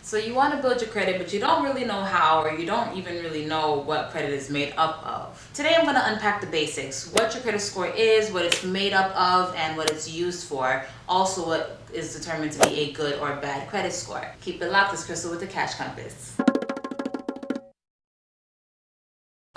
So you want to build your credit, but you don't really know how, or you don't even really know what credit is made up of. Today I'm going to unpack the basics, what your credit score is, what it's made up of, and what it's used for. Also, what is determined to be a good or bad credit score. Keep it locked, it's Crystal with the Cash Compass.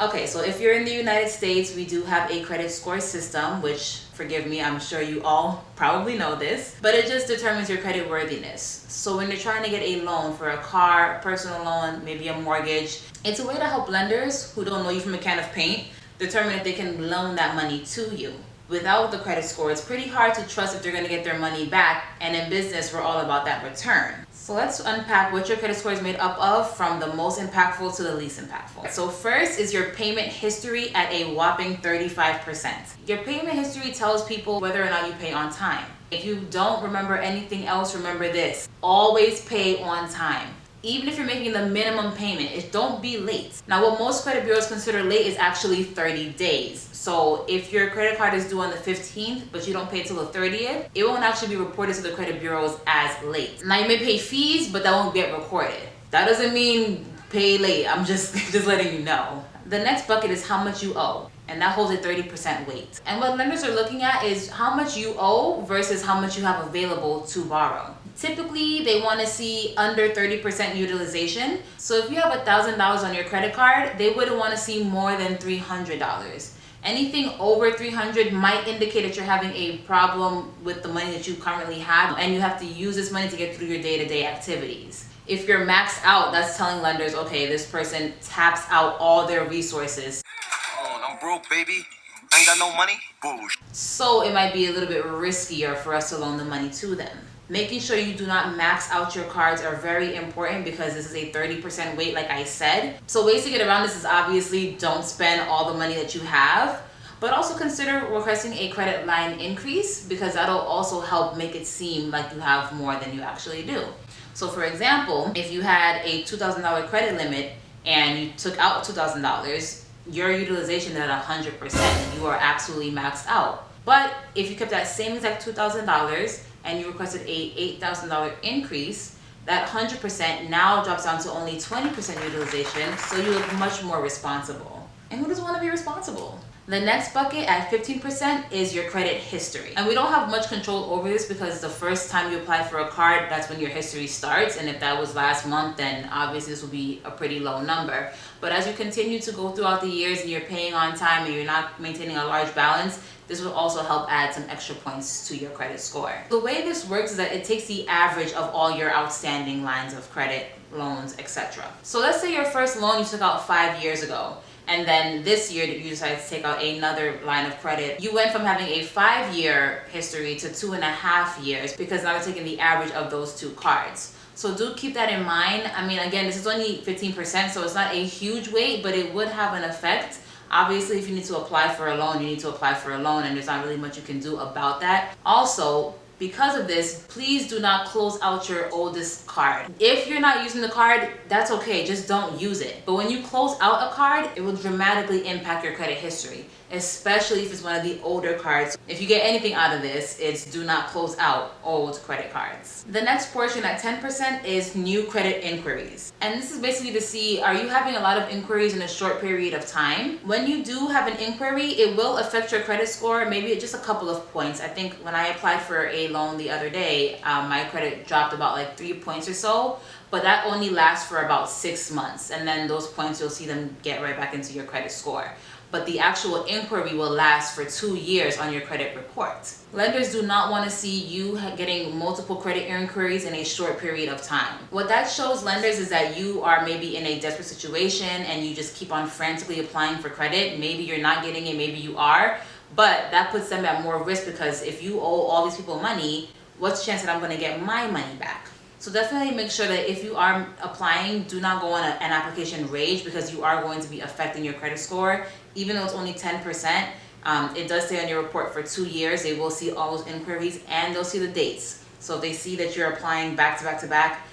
Okay, so if you're in the United States, we do have a credit score system, which, forgive me, I'm sure you all probably know this, but it just determines your credit worthiness. So when you're trying to get a loan for a car, personal loan, maybe a mortgage, it's a way to help lenders who don't know you from a can of paint determine if they can loan that money to you. Without the credit score, it's pretty hard to trust if they're going to get their money back, and in business, we're all about that return. So let's unpack what your credit score is made up of, from the most impactful to the least impactful. So first is your payment history at a whopping 35%. Your payment history tells people whether or not you pay on time. If you don't remember anything else, remember this: always pay on time. Even if you're making the minimum payment, don't be late. Now, what most credit bureaus consider late is actually 30 days. So if your credit card is due on the 15th, but you don't pay till the 30th, it won't actually be reported to the credit bureaus as late. Now, you may pay fees, but that won't get recorded. That doesn't mean pay late. I'm just letting you know. The next bucket is how much you owe, and that holds a 30% weight. And what lenders are looking at is how much you owe versus how much you have available to borrow. Typically, they want to see under 30% utilization. So if you have $1,000 on your credit card, they wouldn't want to see more than $300. Anything over $300 might indicate that you're having a problem with the money that you currently have, and you have to use this money to get through your day-to-day activities. If you're maxed out, that's telling lenders, okay, this person taps out all their resources. Oh, I'm broke, baby. I ain't got no money. Bullshit. So it might be a little bit riskier for us to loan the money to them. Making sure you do not max out your cards are very important, because this is a 30% weight, like I said. So ways to get around this is obviously don't spend all the money that you have, but also consider requesting a credit line increase, because that'll also help make it seem like you have more than you actually do. So for example, if you had a $2,000 credit limit and you took out $2,000, your utilization is at 100%. You are absolutely maxed out. But if you kept that same exact $2,000 and you requested a $8,000 increase, that 100% now drops down to only 20% utilization, so you look much more responsible. And who doesn't want to be responsible? The next bucket at 15% is your credit history. And we don't have much control over this, because the first time you apply for a card, that's when your history starts. And if that was last month, then obviously this will be a pretty low number. But as you continue to go throughout the years and you're paying on time and you're not maintaining a large balance, this will also help add some extra points to your credit score. The way this works is that it takes the average of all your outstanding lines of credit, loans, etc. So let's say your first loan you took out 5 years ago, and then this year you decided to take out another line of credit. You went from having a 5-year history to 2.5 years, because now you're taking the average of those two cards. So do keep that in mind. I mean, again, this is only 15%, so it's not a huge weight, but it would have an effect. Obviously, if you need to apply for a loan, you need to apply for a loan, and there's not really much you can do about that. Also, because of this, please do not close out your oldest card. If you're not using the card, that's okay, just don't use it. But when you close out a card, it will dramatically impact your credit history, especially if it's one of the older cards. If you get anything out of this, it's do not close out old credit cards. The next portion at 10% is new credit inquiries. And this is basically to see, are you having a lot of inquiries in a short period of time? When you do have an inquiry, it will affect your credit score, maybe just a couple of points. I think when I applied for a loan the other day, my credit dropped about like 3 points or so, but that only lasts for about 6 months, and then those points, you'll see them get right back into your credit score. But the actual inquiry will last for 2 years on your credit report. Lenders do not want to see you getting multiple credit inquiries in a short period of time. What that shows lenders is that you are maybe in a desperate situation and you just keep on frantically applying for credit. Maybe you're not getting it, maybe you are, but that puts them at more risk, because if you owe all these people money, what's the chance that I'm going to get my money back? So definitely make sure that if you are applying, do not go on an application rage, because you are going to be affecting your credit score. Even though it's only 10%, it does stay on your report for 2 years. They will see all those inquiries, and they'll see the dates. So if they see that you're applying back to back to back,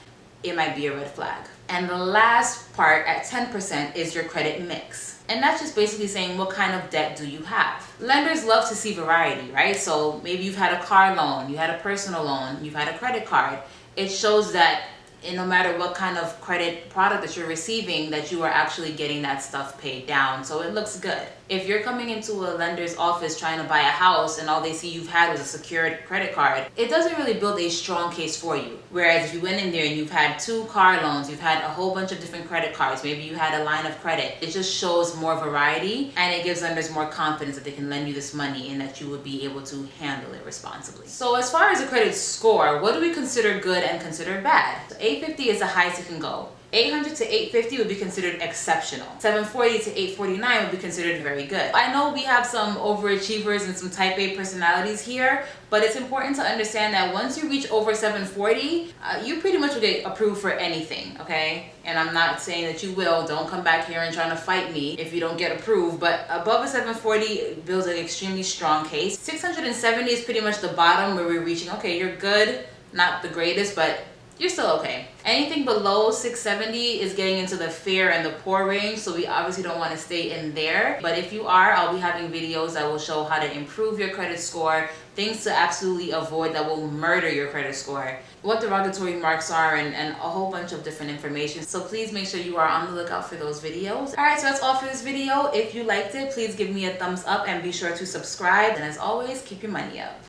it might be a red flag. And the last part at 10% is your credit mix. And that's just basically saying, what kind of debt do you have? Lenders love to see variety, right? So maybe you've had a car loan, you had a personal loan, you've had a credit card. It shows that and no matter what kind of credit product that you're receiving, that you are actually getting that stuff paid down. So it looks good. If you're coming into a lender's office trying to buy a house and all they see you've had was a secured credit card, it doesn't really build a strong case for you. Whereas if you went in there and you've had 2 car loans, you've had a whole bunch of different credit cards, maybe you had a line of credit, it just shows more variety and it gives lenders more confidence that they can lend you this money and that you would be able to handle it responsibly. So as far as a credit score, what do we consider good and consider bad? So 850 is the highest it can go. 800 to 850 would be considered exceptional. 740 to 849 would be considered very good. I know we have some overachievers and some type A personalities here, but it's important to understand that once you reach over 740, you pretty much will get approved for anything, okay? And I'm not saying that you will. Don't come back here and trying to fight me if you don't get approved, but above a 740 builds an extremely strong case. 670 is pretty much the bottom where we're reaching, okay, you're good, not the greatest, but you're still okay. Anything below 670 is getting into the fair and the poor range, so we obviously don't want to stay in there. But if you are, I'll be having videos that will show how to improve your credit score, things to absolutely avoid that will murder your credit score, what derogatory marks are, and a whole bunch of different information. So please make sure you are on the lookout for those videos. Alright, so that's all for this video. If you liked it, please give me a thumbs up and be sure to subscribe. And as always, keep your money up.